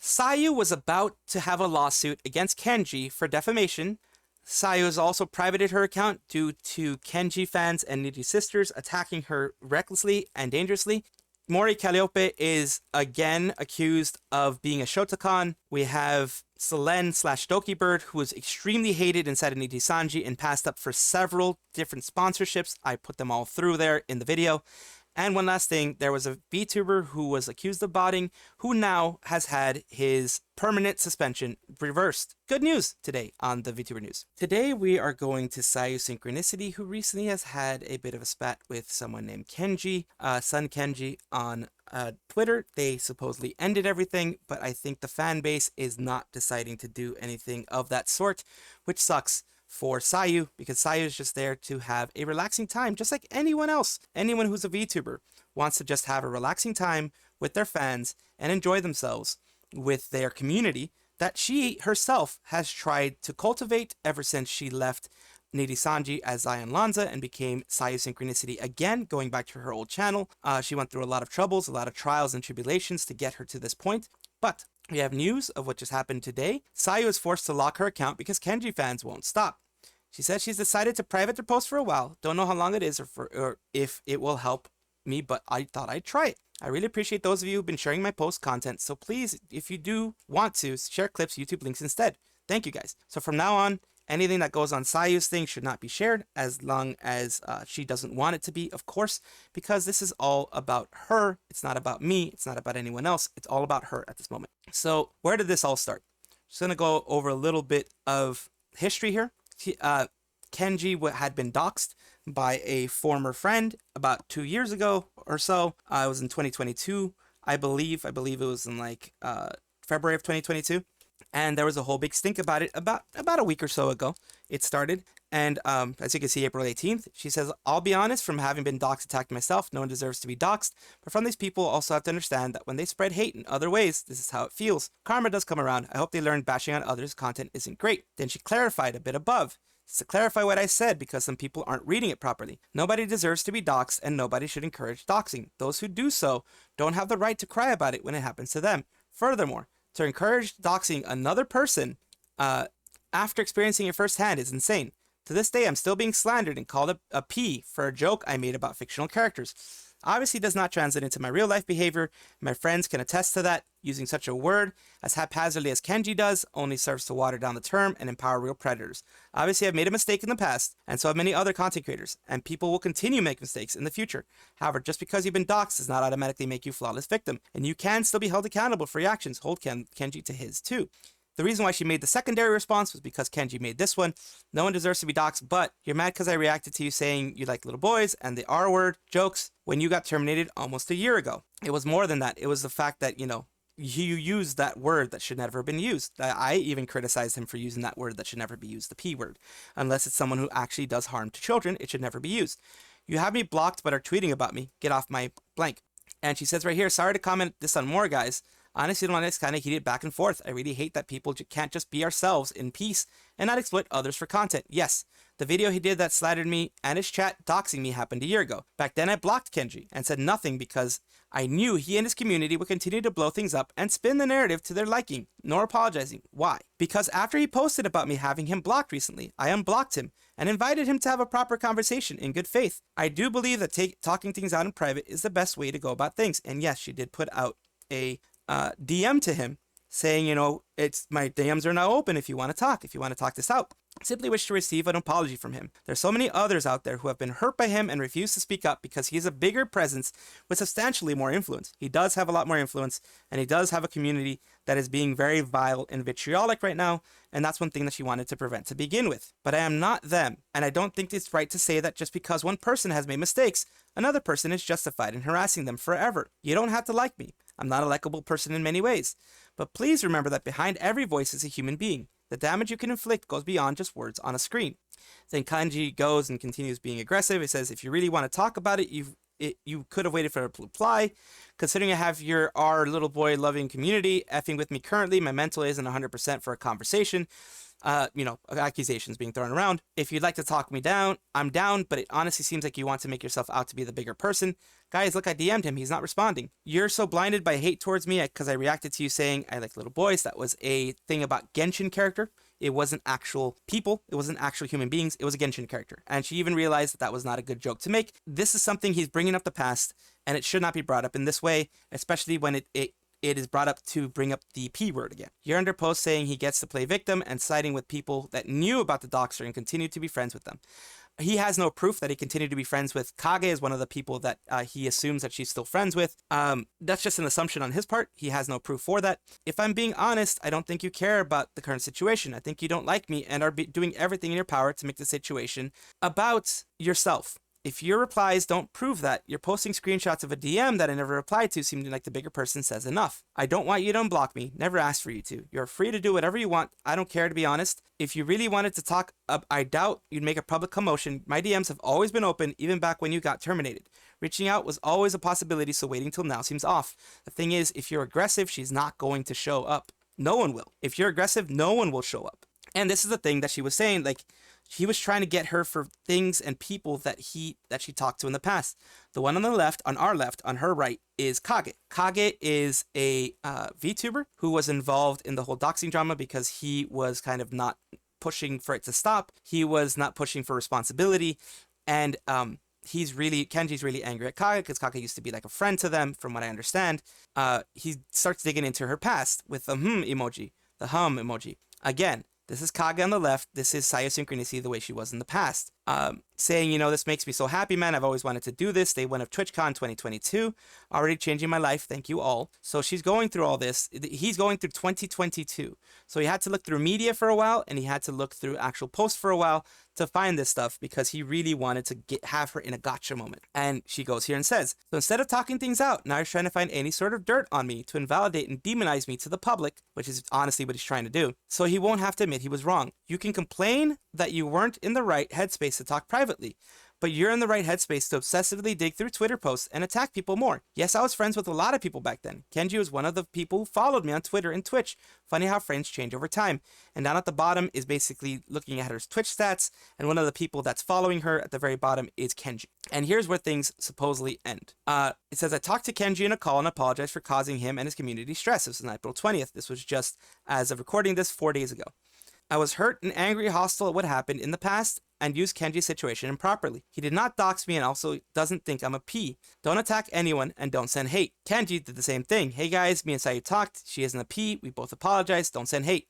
Sayu was about to have a lawsuit against Kenji for defamation. Sayu has also privated her account due to Kenji fans and Niji sisters attacking her recklessly and dangerously. Mori Calliope is again accused of being a shotacon. We have Selen / Doki Bird, who is extremely hated inside of Nijisanji and passed up for several different sponsorships. I put them all through there in the video. And one last thing, there was a VTuber who was accused of botting, who now has had his permanent suspension reversed. Good news today on the VTuber News. Today we are going to Sayu Synchronicity, who recently has had a bit of a spat with someone named Kenji, son Kenji, on Twitter. They supposedly ended everything, but I think the fan base is not deciding to do anything of that sort, which sucks for Sayu, because Sayu is just there to have a relaxing time, just like anyone else. Anyone who's a VTuber wants to just have a relaxing time with their fans and enjoy themselves with their community that she herself has tried to cultivate ever since she left Nijisanji as Zion Lanza and became Sayu Synchronicity again, going back to her old channel. She went through a lot of troubles, a lot of trials and tribulations to get her to this point, but we have news of what just happened today. Sayu is forced to lock her account because Kenji fans won't stop. She says she's decided to private their post for a while. Don't know how long it is or if it will help me, but I thought I'd try it. I really appreciate those of you who've been sharing my post content, so please, if you do want to, share clips, YouTube links instead. Thank you guys. So from now on, anything that goes on Sayu's thing should not be shared as long as she doesn't want it to be, of course, because this is all about her. It's not about me. It's not about anyone else. It's all about her at this moment. So where did this all start? Just going to go over a little bit of history here. Kenji had been doxxed by a former friend about 2 years ago or so. It was in 2022, I believe. I believe it was in like February of 2022. And there was a whole big stink about it about a week or so ago. It started. And as you can see, April 18th, she says, I'll be honest, from having been doxxed attacked myself, no one deserves to be doxxed. But from these people, also have to understand that when they spread hate in other ways, this is how it feels. Karma does come around. I hope they learn bashing on others' content isn't great. Then she clarified a bit above. Just to clarify what I said, because some people aren't reading it properly. Nobody deserves to be doxxed, and nobody should encourage doxing. Those who do so don't have the right to cry about it when it happens to them. Furthermore, to encourage doxing another person after experiencing it firsthand is insane. To this day, I'm still being slandered and called a P for a joke I made about fictional characters. Obviously does not translate into my real life behavior. My friends can attest to that. Using such a word as haphazardly as Kenji does only serves to water down the term and empower real predators. Obviously, I've made a mistake in the past, and so have many other content creators, and people will continue to make mistakes in the future. However, just because you've been doxxed does not automatically make you a flawless victim, and you can still be held accountable for your actions. Hold Kenji to his too. The reason why she made the secondary response was because Kenji made this one. No one deserves to be doxxed, but you're mad because I reacted to you saying you like little boys and the R word jokes when you got terminated almost a year ago. It was more than that. It was the fact that, you used that word that should never have been used. I even criticized him for using that word that should never be used, the P word. Unless it's someone who actually does harm to children, it should never be used. You have me blocked but are tweeting about me. Get off my blank. And she says right here, sorry to comment this on more, guys. Honestly, don't this kind of heated back and forth. I really hate that people can't just be ourselves in peace and not exploit others for content. Yes, the video he did that slandered me and his chat doxing me happened a year ago. Back then, I blocked Kenji and said nothing because I knew he and his community would continue to blow things up and spin the narrative to their liking, nor apologizing. Why? Because after he posted about me having him blocked recently, I unblocked him and invited him to have a proper conversation in good faith. I do believe that talking things out in private is the best way to go about things. And yes, she did put out a DM to him saying, it's my DMs are now open if you want to talk this out. Simply wish to receive an apology from him. There's so many others out there who have been hurt by him and refuse to speak up because he's a bigger presence with substantially more influence. He does have a lot more influence, and he does have a community that is being very vile and vitriolic right now, and that's one thing that she wanted to prevent to begin with. But I am not them, and I don't think it's right to say that just because one person has made mistakes, another person is justified in harassing them forever. You don't have to like me. I'm not a likable person in many ways. But please remember that behind every voice is a human being. The damage you can inflict goes beyond just words on a screen. Then Kenji goes and continues being aggressive. It says, if you really want to talk about it, you could have waited for a reply. Considering I have our little boy loving community effing with me currently, my mental isn't 100% for a conversation. accusations being thrown around. If you'd like to talk me down, I'm down, but it honestly seems like you want to make yourself out to be the bigger person. Guys, look, I DM'd him. He's not responding. You're so blinded by hate towards me because I reacted to you saying I like little boys. That was a thing about Genshin character. It wasn't actual people. It wasn't actual human beings. It was a Genshin character. And she even realized that that was not a good joke to make. This is something he's bringing up the past, and it should not be brought up in this way, especially when it is brought up to bring up the P word again. You're under post saying he gets to play victim and siding with people that knew about the doxer and continued to be friends with them. He has no proof that he continued to be friends with. Kage is one of the people that he assumes that she's still friends with. That's just an assumption on his part. He has no proof for that. If I'm being honest, I don't think you care about the current situation. I think you don't like me and are doing everything in your power to make the situation about yourself. If your replies don't prove that, you're posting screenshots of a DM that I never replied to, seeming like the bigger person says enough. I don't want you to unblock me. Never asked for you to. You're free to do whatever you want. I don't care, to be honest. If you really wanted to talk, I doubt you'd make a public commotion. My DMs have always been open, even back when you got terminated. Reaching out was always a possibility, so waiting till now seems off. The thing is, if you're aggressive, she's not going to show up. No one will. If you're aggressive, no one will show up. And this is the thing that she was saying, like, he was trying to get her for things and people that she talked to in the past. The one on the left, on our left, on her right, is Kage. Kage is a VTuber who was involved in the whole doxing drama because he was kind of not pushing for it to stop. He was not pushing for responsibility. And Kenji's really angry at Kage because Kage used to be like a friend to them, from what I understand. He starts digging into her past with the emoji, the hum emoji. Again, this is Kage on the left. This is Sayu Synchronicity the way she was in the past. Saying, this makes me so happy, man. I've always wanted to do this. Day one of TwitchCon 2022. Already changing my life. Thank you all. So she's going through all this. He's going through 2022. So he had to look through media for a while, and he had to look through actual posts for a while to find this stuff because he really wanted to have her in a gotcha moment. And she goes here and says, so instead of talking things out, now he's trying to find any sort of dirt on me to invalidate and demonize me to the public, which is honestly what he's trying to do. So he won't have to admit he was wrong. You can complain that you weren't in the right headspace to talk privately, but you're in the right headspace to obsessively dig through Twitter posts and attack people more. Yes, I was friends with a lot of people back then. Kenji was one of the people who followed me on Twitter and Twitch. Funny how friends change over time. And down at the bottom is basically looking at her Twitch stats, and one of the people that's following her at the very bottom is Kenji. And here's where things supposedly end. It says, I talked to Kenji in a call and apologized for causing him and his community stress. This was on April 20th. This was just as of recording this 4 days ago. I was hurt and angry, hostile at what happened in the past, and used Kenji's situation improperly. He did not dox me and also doesn't think I'm a P. Don't attack anyone and don't send hate. Kenji did the same thing. Hey guys, me and Sayu talked. She isn't a P. We both apologized. Don't send hate.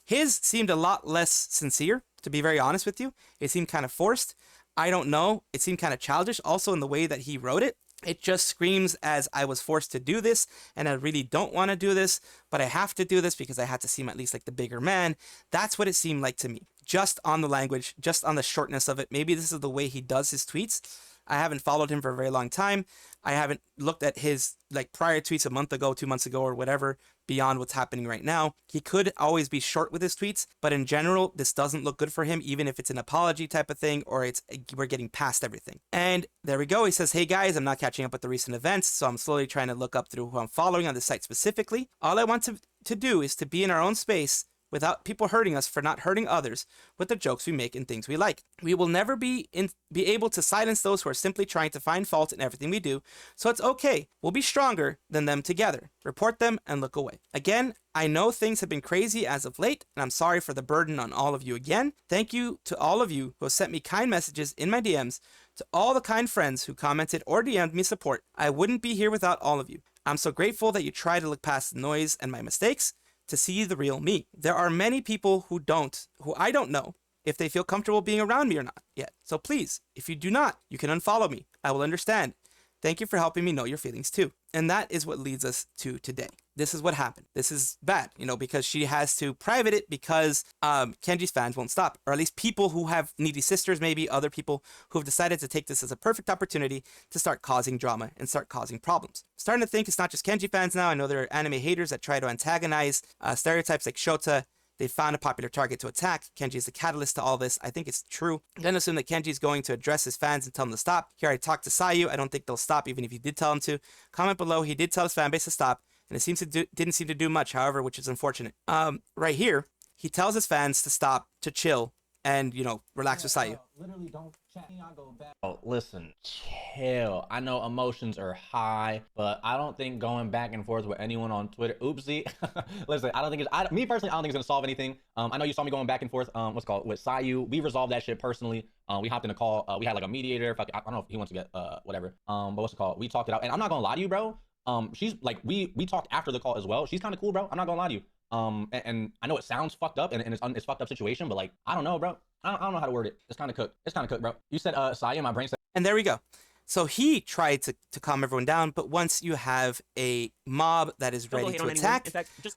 His seemed a lot less sincere, to be very honest with you. It seemed kind of forced. I don't know. It seemed kind of childish also in the way that he wrote it. It just screams as I was forced to do this, and I really don't want to do this, but I have to do this because I had to seem at least like the bigger man. That's what it seemed like to me. Just on the language, just on the shortness of it. Maybe this is the way he does his tweets. I haven't followed him for a very long time. I haven't looked at his prior tweets a month ago, 2 months ago, or whatever, beyond what's happening right now. He could always be short with his tweets, but in general, this doesn't look good for him, even if it's an apology type of thing or we're getting past everything. And there we go. He says, hey guys, I'm not catching up with the recent events, so I'm slowly trying to look up through who I'm following on this site specifically. All I want to do is to be in our own space without people hurting us for not hurting others with the jokes we make and things we like. We will never be able to silence those who are simply trying to find fault in everything we do, so it's okay. We'll be stronger than them together. Report them and look away. Again, I know things have been crazy as of late, and I'm sorry for the burden on all of you again. Thank you to all of you who have sent me kind messages in my DMs, to all the kind friends who commented or DM'd me support. I wouldn't be here without all of you. I'm so grateful that you try to look past the noise and my mistakes to see the real me. There are many people who I don't know if they feel comfortable being around me or not yet. So please, if you do not, you can unfollow me. I will understand. Thank you for helping me know your feelings too. And that is what leads us to today. This is what happened. This is bad, because she has to private it because Kenji's fans won't stop. Or at least people who have needy sisters, maybe other people who have decided to take this as a perfect opportunity to start causing drama and start causing problems. I'm starting to think it's not just Kenji fans now. I know there are anime haters that try to antagonize stereotypes like Shota. They found a popular target to attack. Kenji is the catalyst to all this. I think it's true. I'm going to assume that Kenji is going to address his fans and tell them to stop. Here I talked to Sayu. I don't think they'll stop even if he did tell them to. Comment below. He did tell his fan base to stop, and it didn't seem to do much, however, which is unfortunate. Right here, he tells his fans to stop, to chill, and, you know, relax with Sayu. Literally don't chat. I go back. Oh, listen, chill. I know emotions are high, but I don't think going back and forth with anyone on Twitter. Oopsie. Listen, I don't think it's. Me personally, I don't think it's gonna solve anything. I know you saw me going back and forth. What's it called with Sayu. We resolved that shit personally. We hopped in a call. We had like a mediator. I don't know if he wants to get whatever. But what's it called? We talked it out, and I'm not gonna lie to you, bro. She's like we talked after the call as well. She's kind of cool, bro. I'm not gonna lie to you. And I know it sounds fucked up and it's fucked up situation, but like I don't know, bro. I don't know how to word it. It's kind of cooked. It's kind of cooked, bro. You said Sayu, my brain said. And there we go. So he tried to calm everyone down, but once you have a mob that is ready to attack,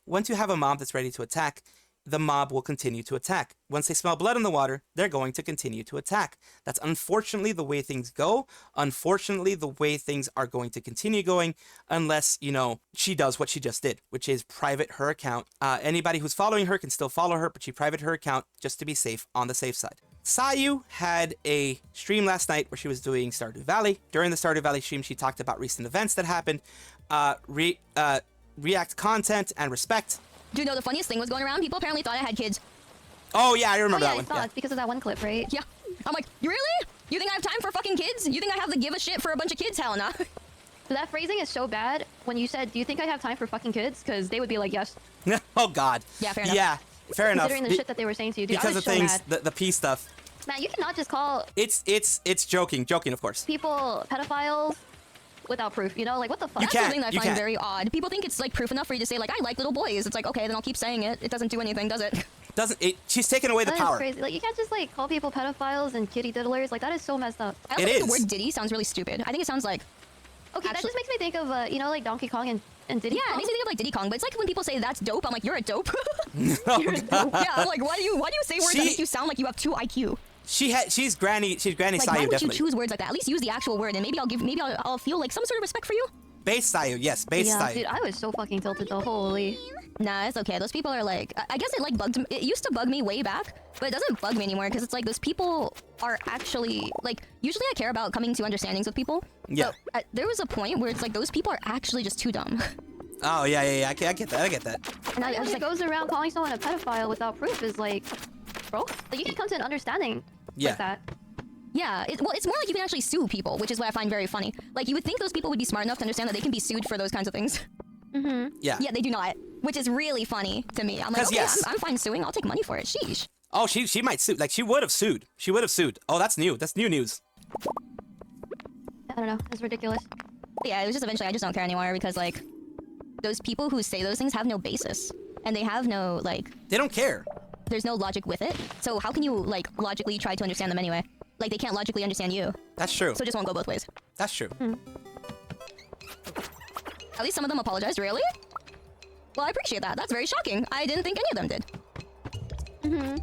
once you have a mob that's ready to attack, the mob will continue to attack. Once they smell blood in the water, they're going to continue to attack. That's unfortunately the way things go. Unfortunately, the way things are going to continue going, unless, you know, she does what she just did, which is private her account. Anybody who's following her can still follow her, but she private her account just to be safe on the safe side. Sayu had a stream last night where she was doing Stardew Valley. During the Stardew Valley stream, she talked about recent events that happened, react content, and respect. Do you know the funniest thing was going around? People apparently thought I had kids. Oh yeah, I remember that one. I thought it's because of that one clip, right? Yeah. I'm like, you really? You think I have time for fucking kids? You think I have to give a shit for a bunch of kids? Hell nah. But that phrasing is so bad when you said, do you think I have time for fucking kids? Because they would be like, yes. Oh god. Yeah, fair enough. Yeah, fair enough. Considering the shit that they were saying to you, dude, because I was of so things, mad. the P stuff. Man, you cannot just call It's joking of course. people pedophiles without proof, you know? Like, what the fuck? That's something that I find very odd. People think it's like proof enough for you to say like, I like little boys. It's like, okay, then I'll keep saying it. It doesn't do anything, does it? She's taken away the That power. is crazy. Like, you can't just like call people pedophiles and kitty diddlers. Like, that is so messed up. I also think the word Diddy sounds really stupid. I think it sounds like... Okay, that just makes me think of, you know, like Donkey Kong and Diddy Yeah, Kong. it makes me think of like Diddy Kong, but it's like when people say that's dope, I'm like, you're a dope. Oh, You're a dope. Yeah, I'm like, why do you say words that make you sound like you have 2 IQ? She's Granny Like, Sayu, why would definitely. you choose words like that? At least use the actual word, and maybe I'll feel like some sort of respect for you. Base Sayu, yes, base Yeah, Sayu. dude, I was so fucking tilted though. Holy. Nah, it's okay. Those people are like, I guess it like bugged me. It used to bug me way back, but it doesn't bug me anymore because it's like those people are actually like. Usually, I care about coming to understandings with people. Yeah. But there was a point where it's like those people are actually just too dumb. Oh yeah. I get that. And I was like, goes around calling someone a pedophile without proof is like, bro, like you can come to an understanding like that. Yeah, well, it's more like you can actually sue people, which is what I find very funny. Like, you would think those people would be smart enough to understand that they can be sued for those kinds of things. Mm-hmm. Yeah. Yeah, they do not, which is really funny to me. I'm like, okay, yes. I'm fine suing. I'll take money for it. Sheesh. Oh, she might sue. Like, she would have sued. Oh, that's new. That's new news. I don't know. It's ridiculous. Yeah, it was just eventually I just don't care anymore because, like, those people who say those things have no basis. And they have no, like... They don't care. There's no logic with it. So how can you, like, logically try to understand them anyway? Like, they can't logically understand you. That's true. So it just won't go both ways. That's true. At least some of them apologized, really? Well, I appreciate that. That's very shocking. I didn't think any of them did. Mm-hmm.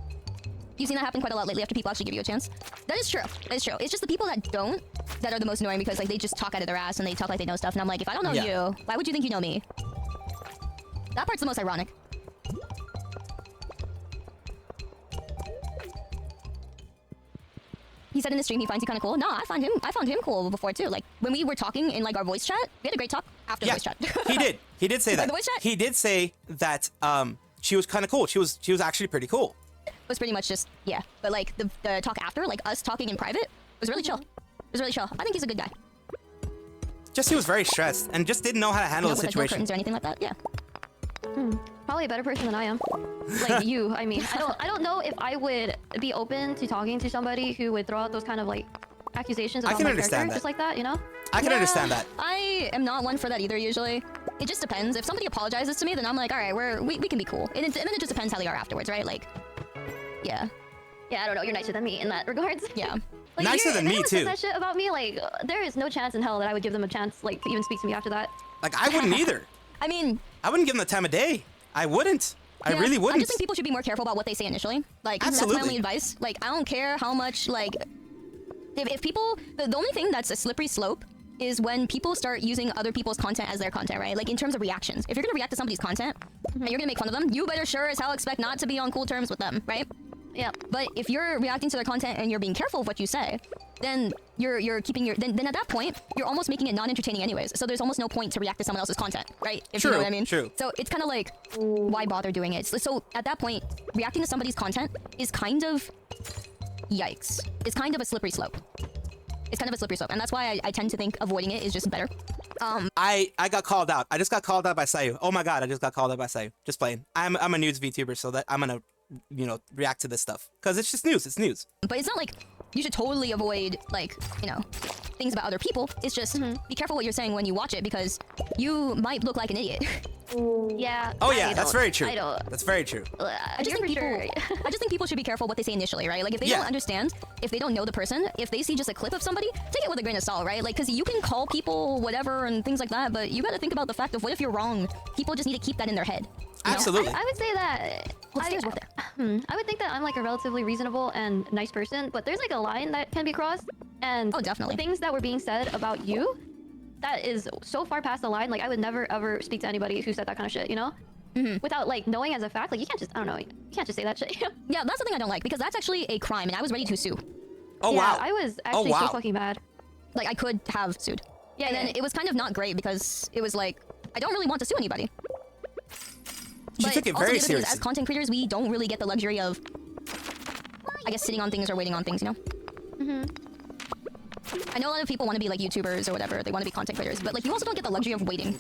You've seen that happen quite a lot lately after people actually give you a chance. That is true. That is true. It's just the people that don't that are the most annoying because, like, they just talk out of their ass and they talk like they know stuff. And I'm like, if I don't know you, why would you think you know me? That part's the most ironic. He said in the stream he finds you kind of cool. No, I found him cool before too. Like when we were talking in like our voice chat, we had a great talk after the voice chat. He did say that. The voice chat? He did say that she was kind of cool. She was actually pretty cool. It was pretty much just but like the talk after, like us talking in private, was really chill. It was really chill. I think he's a good guy. Just he was very stressed and just didn't know how to handle the With, like, no situation. curtains or anything like that. Yeah. Probably a better person than I am. Like you, I mean, I don't know if I would be open to talking to somebody who would throw out those kind of like accusations about my character, just like that, you know? I can understand that. I am not one for that either. Usually, it just depends. If somebody apologizes to me, then I'm like, all right, we can be cool. And then it just depends how they are afterwards, right? Like, yeah. Yeah, I don't know. You're nicer than me in that regards. Yeah. Like, nicer than me too. That shit about me, like, there is no chance in hell that I would give them a chance, like, to even speak to me after that. Like I wouldn't either. I mean, I wouldn't give them the time of day. I wouldn't. I yeah, really wouldn't. I just think people should be more careful about what they say initially. Like, that's my only advice. Like, I don't care how much, like, if people, the only thing that's a slippery slope is when people start using other people's content as their content, right? Like, in terms of reactions. If you're gonna react to somebody's content, and you're gonna make fun of them, you better sure as hell expect not to be on cool terms with them, right? Yeah. But if you're reacting to their content and you're being careful of what you say, then you're keeping your then at that point you're almost making it non-entertaining anyways. So there's almost no point to react to someone else's content, right? If True, you know what I mean. true. So it's kind of like, why bother doing it? So at that point, reacting to somebody's content is kind of yikes. It's kind of a slippery slope. It's kind of a slippery slope, and that's why I tend to think avoiding it is just better. I got called out. I just got called out by Sayu. Oh my god, I just got called out by Sayu. Just playing. I'm a news VTuber, so that I'm gonna, you know, react to this stuff because it's just news. It's news. But it's not like you should totally avoid, like, you know, things about other people. It's just be careful what you're saying when you watch it because you might look like an idiot. Yeah. Oh yeah, that's very true. I don't. That's very true. I just think people should be careful what they say initially, right? Like if they Yeah. don't understand, if they don't know the person, if they see just a clip of somebody, take it with a grain of salt, right? Like, because you can call people whatever and things like that, but you got to think about the fact of what if you're wrong? People just need to keep that in their head. You know? Absolutely. I would say that I would think that I'm like a relatively reasonable and nice person, but there's like a line that can be crossed, and Oh, definitely. things that were being said about you, that is so far past the line. Like I would never ever speak to anybody who said that kind of shit, you know, without like knowing as a fact. Like you can't just, I don't know, you can't just say that shit. Yeah, that's the thing I don't like because that's actually a crime, and I was ready to sue. Oh Yeah, wow. I was actually wow. so fucking mad. Like I could have sued. Yeah, And yeah. then it was kind of not great because it was like I don't really want to sue anybody. She But took it also very the other thing is, seriously. as content creators, we don't really get the luxury of, I guess, sitting on things or waiting on things, you know? I know a lot of people want to be like YouTubers or whatever. They want to be content creators, but like you also don't get the luxury of waiting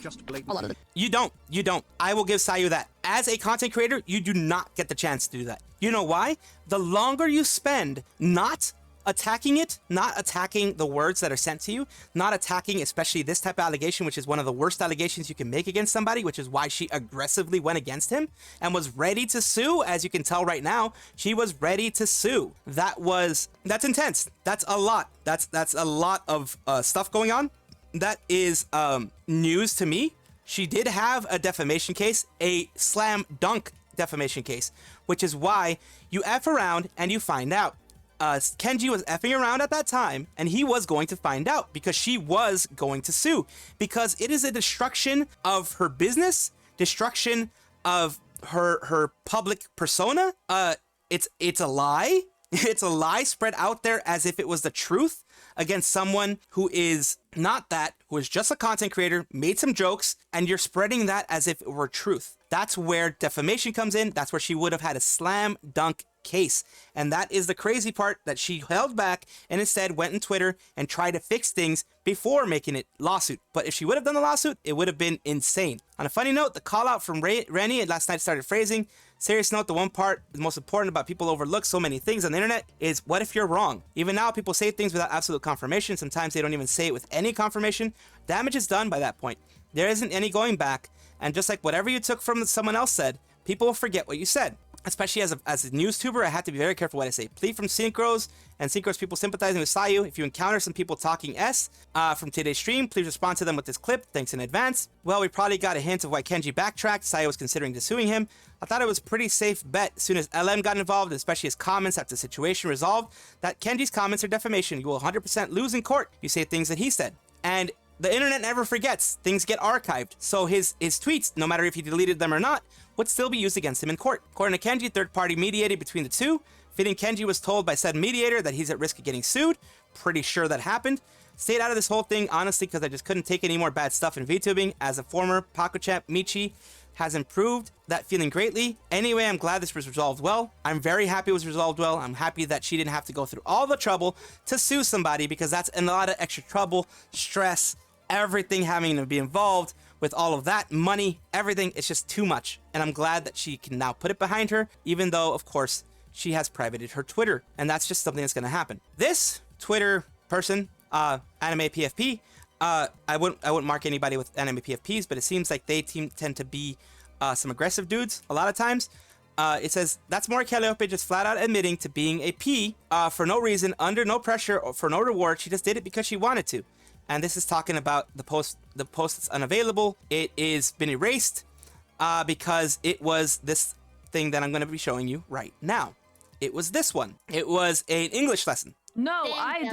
a lot of the. You don't. You don't. I will give Sayu that. As a content creator, you do not get the chance to do that. You know why? The longer you spend not attacking it, not attacking the words that are sent to you, not attacking especially this type of allegation, which is one of the worst allegations you can make against somebody, which is why she aggressively went against him and was ready to sue. As you can tell right now, she was ready to sue. That's intense. That's a lot. That's a lot of stuff going on. That is news to me. She did have a defamation case, a slam dunk defamation case, which is why you F around and you find out. Kenji was effing around at that time, and he was going to find out because she was going to sue because it is a destruction of her business, destruction of her public persona. It's a lie. It's a lie spread out there as if it was the truth against someone who is not that, who is just a content creator, made some jokes, and you're spreading that as if it were truth. That's where defamation comes in. That's where she would have had a slam dunk case. And that is the crazy part, that she held back and instead went on Twitter and tried to fix things before making it lawsuit. But if she would have done the lawsuit, it would have been insane. On a funny note, the call out from Rennie last night started phrasing. Serious note, the one part the most important about people overlook so many things on the internet is what if you're wrong? Even now, people say things without absolute confirmation. Sometimes they don't even say it with any confirmation. Damage is done by that point. There isn't any going back. And just like whatever you took from someone else said, people will forget what you said. Especially as a news tuber, I have to be very careful what I say. Plea from Synchros and Synchros people sympathizing with Sayu. If you encounter some people talking S from today's stream, please respond to them with this clip. Thanks in advance. Well, we probably got a hint of why Kenji backtracked. Sayu was considering suing him. I thought it was a pretty safe bet as soon as LM got involved, especially his comments after the situation resolved, that Kenji's comments are defamation. You will 100% lose in court. You say things that he said. And the internet never forgets. Things get archived. So his tweets, no matter if he deleted them or not, would still be used against him in court. According to Kenji, third party mediated between the two. Fitting Kenji was told by said mediator that he's at risk of getting sued. Pretty sure that happened. Stayed out of this whole thing, honestly, because I just couldn't take any more bad stuff in VTubing. As a former Paco champ, Michi has improved that feeling greatly. Anyway, I'm glad this was resolved well. I'm very happy it was resolved well. I'm happy that she didn't have to go through all the trouble to sue somebody, because that's a lot of extra trouble, stress, everything having to be involved with all of that money, everything. It's just too much. And I'm glad that she can now put it behind her, even though, of course, she has privated her Twitter. And that's just something that's going to happen. This Twitter person, Anime PFP, I wouldn't mark anybody with Anime PFPs, but it seems like they tend to be some aggressive dudes a lot of times. It says, that's Mori Calliope just flat out admitting to being a P for no reason, under no pressure, or for no reward. She just did it because she wanted to. And this is talking about the post that's unavailable. It is been erased because it was this thing that I'm going to be showing you right now. It was this one. It was an English lesson. No, I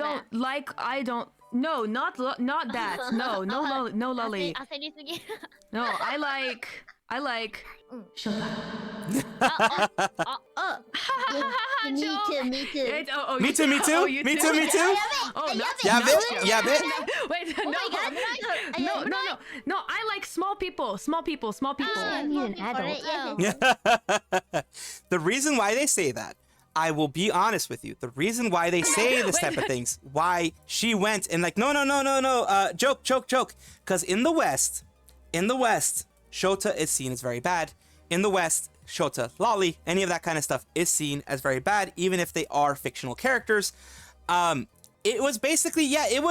don't. No, not that. No lolly. No, I like. Shut up. Me too. Me too. Me too, me too. Oh, you Me too, me too. Oh, not Yeah, not bitch. you. Yeah, bitch. Wait, Oh my God, no, no. I like small people. Small people. I need an adult. The reason why they say that, I will be honest with you. The reason why they say this type of things, why she went and like, no, joke. Because in the West, Shota is seen as very bad. In the West, Shota, lolly, any of that kind of stuff is seen as very bad, even if they are fictional characters. It was basically, it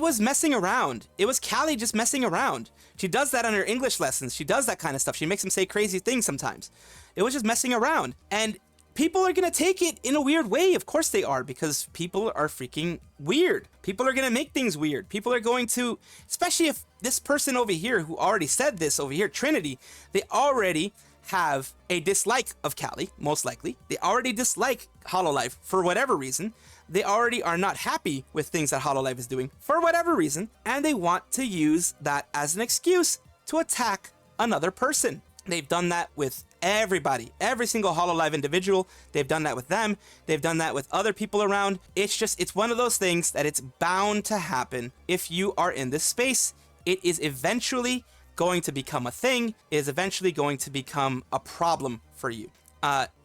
was messing around. It was Calli just messing around. She does that on her English lessons. She does that kind of stuff. She makes him say crazy things sometimes. It was just messing around. And people are going to take it in a weird way. Of course they are, because people are freaking weird. People are going to make things weird. People are going to, especially if this person over here who already said this over here, Trinity, they already have a dislike of Calli, most likely. They already dislike Hololive for whatever reason. They already are not happy with things that Hololive is doing for whatever reason, and they want to use that as an excuse to attack another person. They've done that with everybody, every single Hololive individual. They've done that with them. They've done that with other people around. It's one of those things that it's bound to happen if you are in this space. It is eventually going to become a thing, is eventually going to become a problem for you.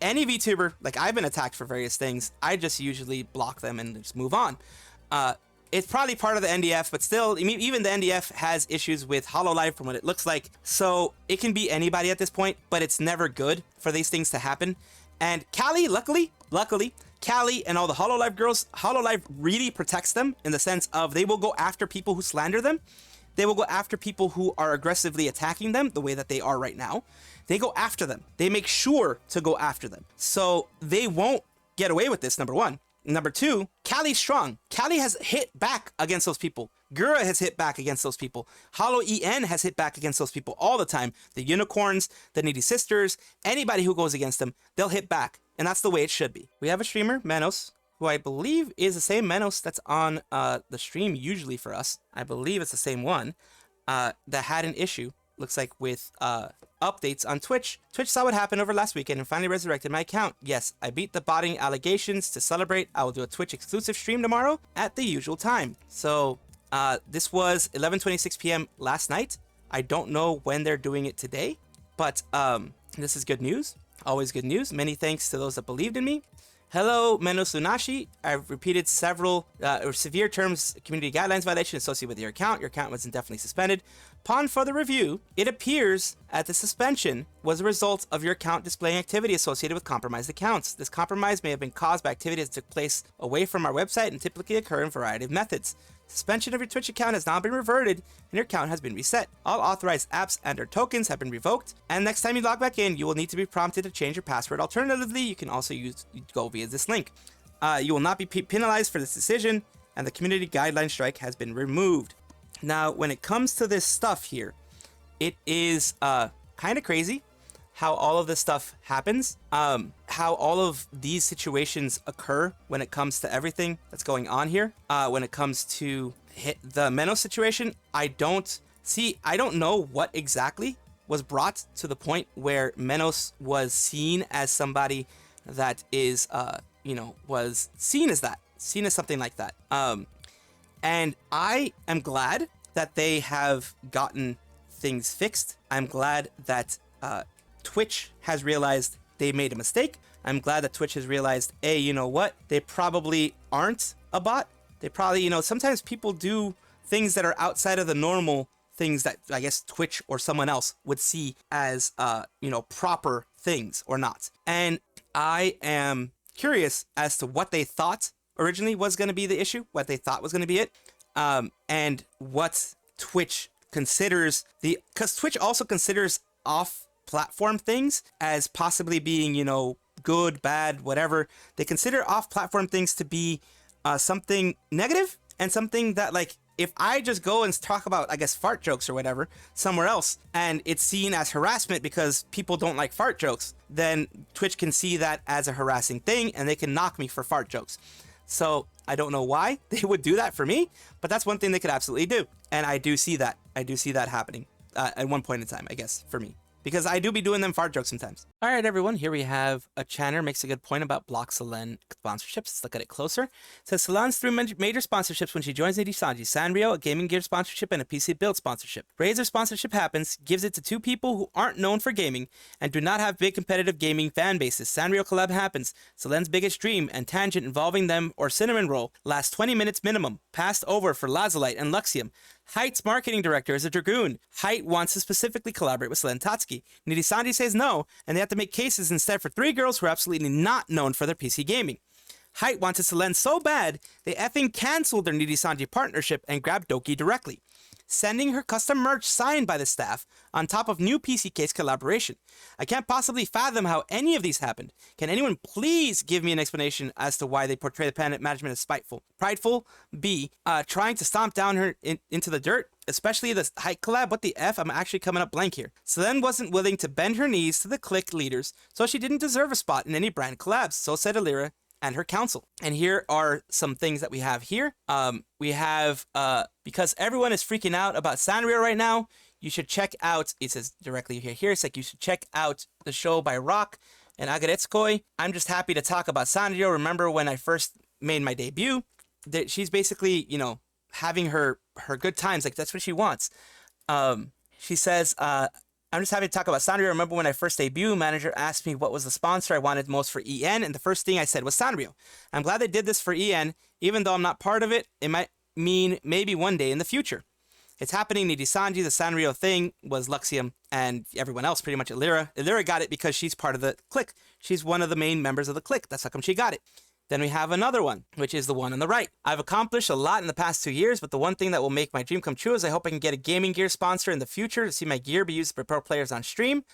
Any VTuber, like I've been attacked for various things, I just usually block them and just move on. It's probably part of the NDF, but still, even the NDF has issues with Hololive from what it looks like. So it can be anybody at this point, but it's never good for these things to happen. And Calli, luckily, Calli and all the Hololive girls, Hololive really protects them in the sense of they will go after people who slander them. They will go after people who are aggressively attacking them the way that they are right now. They go after them. They make sure to go after them. So they won't get away with this, number one. Number two, Calli's strong. Calli has hit back against those people. Gura has hit back against those people. Holo-EN has hit back against those people all the time. The unicorns, the needy sisters, anybody who goes against them, they'll hit back. And that's the way it should be. We have a streamer, Menos, who I believe is the same Menos that's on the stream usually for us. I believe it's the same one that had an issue, looks like, with updates on Twitch. Twitch saw what happened over last weekend and finally resurrected my account. Yes, I beat the botting allegations. To celebrate, I will do a Twitch exclusive stream tomorrow at the usual time. So this was 11:26 p.m. last night. I don't know when they're doing it today, but this is good news. Always good news. Many thanks to those that believed in me. Hello, Menos Lunashi. I've repeated several severe terms, community guidelines violation associated with your account. Your account was indefinitely suspended. Upon further review, it appears that the suspension was a result of your account displaying activity associated with compromised accounts. This compromise may have been caused by activity that took place away from our website and typically occur in a variety of methods. Suspension of your Twitch account has now been reverted and your account has been reset. All authorized apps and/or tokens have been revoked, and next time you log back in, you will need to be prompted to change your password. Alternatively, you can also go via this link. You will not be penalized for this decision, and the community guideline strike has been removed. Now, when it comes to this stuff here, it is kind of crazy how all of this stuff happens, how all of these situations occur when it comes to everything that's going on here. When it comes to the Menos situation, I don't know what exactly was brought to the point where Menos was seen as somebody that is, was seen as something like that. And I am glad that they have gotten things fixed. I'm glad that Twitch has realized they made a mistake. I'm glad that Twitch has realized, hey, you know what? They probably aren't a bot. They probably, sometimes people do things that are outside of the normal things that I guess Twitch or someone else would see as, proper things or not. And I am curious as to what they thought originally was going to be the issue, what they thought was going to be it, and what Twitch considers because Twitch also considers off-platform things as possibly being, good, bad, whatever. They consider off-platform things to be something negative and something that, like, if I just go and talk about, I guess, fart jokes or whatever somewhere else, and it's seen as harassment because people don't like fart jokes, then Twitch can see that as a harassing thing and they can knock me for fart jokes. So I don't know why they would do that for me, but that's one thing they could absolutely do. And I do see that. I do see that happening at one point in time, I guess, for me. because I do be doing them fart jokes sometimes. All right, everyone, here we have a channer makes a good point about block Selen sponsorships. Let's look at it closer. It says Selen's 3 major sponsorships when she joins Nijisanji: Sanrio, a gaming gear sponsorship, and a PC build sponsorship. Razor sponsorship happens, gives it to 2 people who aren't known for gaming and do not have big competitive gaming fan bases. Sanrio collab happens. Selen's biggest dream and tangent involving them or cinnamon roll lasts 20 minutes minimum. Passed over for Lazulite and Luxium. Height's marketing director is a Dragoon. Height wants to specifically collaborate with Selen Tatsuki. Nijisanji says no, and they have to make cases instead for 3 girls who are absolutely not known for their PC gaming. Height wanted Selen so bad, they effing canceled their Nijisanji partnership and grabbed Doki directly, sending her custom merch signed by the staff on top of new PC case collaboration. I can't possibly fathom how any of these happened. Can anyone please give me an explanation as to why they portray the planet management as spiteful, prideful, B, trying to stomp down her into the dirt, especially the Height collab? What the F? I'm actually coming up blank here. Selen wasn't willing to bend her knees to the clique leaders, so she didn't deserve a spot in any brand collabs, so said Alira and her council. And here are some things that we have here. We have, because everyone is freaking out about Sanrio right now, you should check out, it says directly here, it's like you should check out the show by Rock and Agaretskoi. I'm just happy to talk about Sanrio. Remember when I first made my debut? That she's basically, you know, having her good times, like that's what she wants. She says, I'm just happy to talk about Sanrio. Remember when I first debuted, manager asked me what was the sponsor I wanted most for EN, and the first thing I said was Sanrio. I'm glad they did this for EN, even though I'm not part of it. It might mean maybe one day in the future. It's happening. Nijisanji, the Sanrio thing was Luxium and everyone else, pretty much Alira. Alira got it because she's part of the clique. She's one of the main members of the clique. That's how come she got it. Then we have another one, which is the one on the right. I've accomplished a lot in the past 2 years, but the one thing that will make my dream come true is I hope I can get a gaming gear sponsor in the future to see my gear be used for pro players on stream,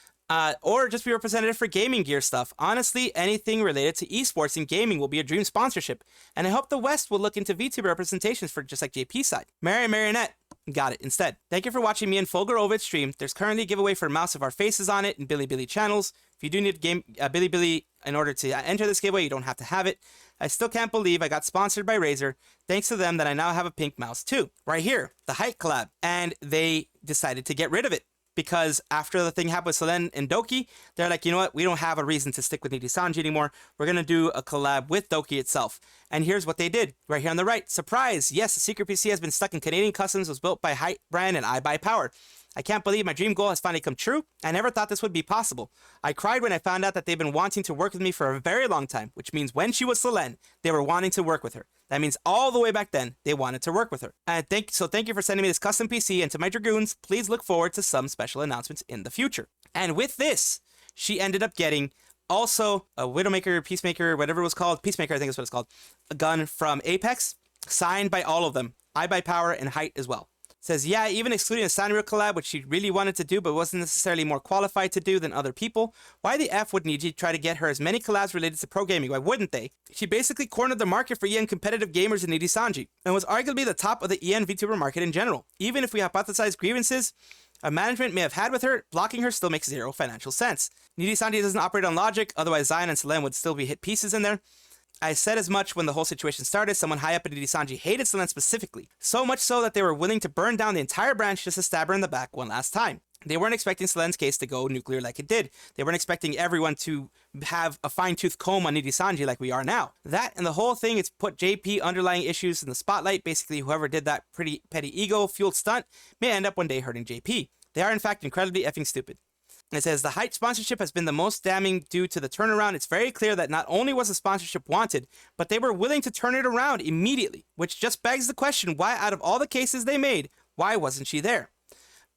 or just be representative for gaming gear stuff. Honestly, anything related to esports and gaming will be a dream sponsorship, and I hope the West will look into VTuber representations for just like JP's side. Marionette. Got it instead. Thank you for watching me and Fulgurovit's stream. There's currently a giveaway for a mouse of our faces on it in Bilibili channels. If you do need Bilibili in order to enter this giveaway, you don't have to have it. I still can't believe I got sponsored by Razer. Thanks to them that I now have a pink mouse too. Right here, the Height collab. And they decided to get rid of it because after the thing happened with Selen and Doki, they're like, you know what? We don't have a reason to stick with Nijisanji anymore. We're going to do a collab with Doki itself. And here's what they did right here on the right. Surprise! Yes, the secret PC has been stuck in Canadian customs, was built by Height brand and I buy power. I can't believe my dream goal has finally come true. I never thought this would be possible. I cried when I found out that they've been wanting to work with me for a very long time, which means when she was Selen, they were wanting to work with her. That means all the way back then, they wanted to work with her. And thank you for sending me this custom PC, and to my Dragoons, please look forward to some special announcements in the future. And with this, she ended up getting also a Widowmaker, Peacemaker, whatever it was called, Peacemaker I think is what it's called, a gun from Apex, signed by all of them, I buy power and Height as well. Says, yeah, even excluding a Sanrio collab, which she really wanted to do, but wasn't necessarily more qualified to do than other people. Why the F would Niji try to get her as many collabs related to pro gaming? Why wouldn't they? She basically cornered the market for EN competitive gamers in Nijisanji, and was arguably the top of the EN VTuber market in general. Even if we hypothesize grievances management may have had with her, blocking her still makes zero financial sense. Nijisanji doesn't operate on logic, otherwise Zion and Selen would still be hit pieces in there. I said as much when the whole situation started. Someone high up in Nijisanji hated Selen specifically, so much so that they were willing to burn down the entire branch just to stab her in the back one last time. They weren't expecting Selen's case to go nuclear like it did. They weren't expecting everyone to have a fine-tooth comb on Nijisanji like we are now. That and the whole thing, it's put JP underlying issues in the spotlight. Basically, whoever did that pretty petty ego-fueled stunt may end up one day hurting JP. They are in fact incredibly effing stupid. It says, the Height sponsorship has been the most damning due to the turnaround. It's very clear that not only was the sponsorship wanted, but they were willing to turn it around immediately, which just begs the question, why out of all the cases they made, why wasn't she there?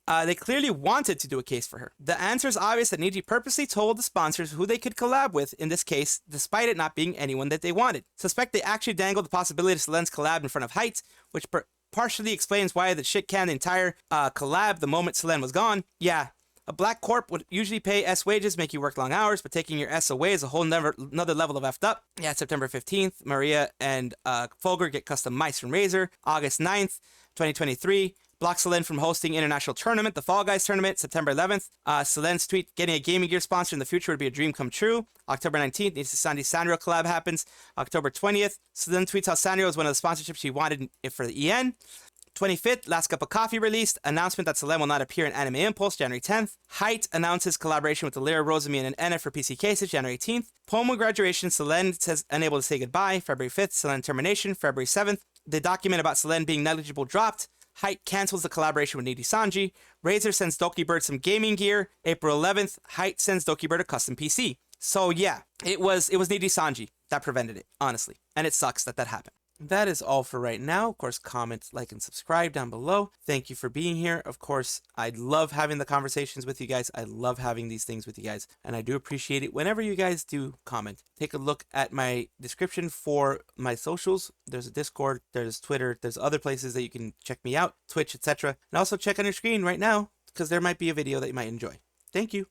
They clearly wanted to do a case for her. The answer is obvious that Niji purposely told the sponsors who they could collab with in this case, despite it not being anyone that they wanted. Suspect they actually dangled the possibility of Selen's collab in front of Height, which partially explains why the shit canned the entire collab the moment Selen was gone. Yeah. A black corp would usually pay S wages, make you work long hours, but taking your S away is a whole another level of effed up. Yeah, September 15th, Maria and Fulgur get custom mice from Razer. August 9th, 2023, block Selen from hosting international tournament, the Fall Guys tournament. September 11th, Selen's tweet, getting a gaming gear sponsor in the future would be a dream come true. October 19th, Nijisanji Sanrio collab happens. October 20th, Selen tweets how Sanrio is one of the sponsorships she wanted for the EN. 25th, Last Cup of Coffee released. Announcement that Selen will not appear in Anime Impulse, January 10th. Height announces collaboration with the Lyra, Rosami, and Enna for PC cases, January 18th. Poem of Graduation, Selen says unable to say goodbye, February 5th. Selen termination, February 7th. The document about Selen being negligible dropped. Height cancels the collaboration with Nijisanji. Razer sends Dokibird some gaming gear. April 11th, Height sends Dokibird a custom PC. So yeah, it was Nijisanji that prevented it, honestly. And it sucks that happened. That is all for right now. Of course, comment, like, and subscribe down below. Thank you for being here. Of course, I love having the conversations with you guys. I love having these things with you guys. And I do appreciate it whenever you guys do comment. Take a look at my description for my socials. There's a Discord, there's Twitter, there's other places that you can check me out, Twitch, etc. And also check on your screen right now, because there might be a video that you might enjoy. Thank you.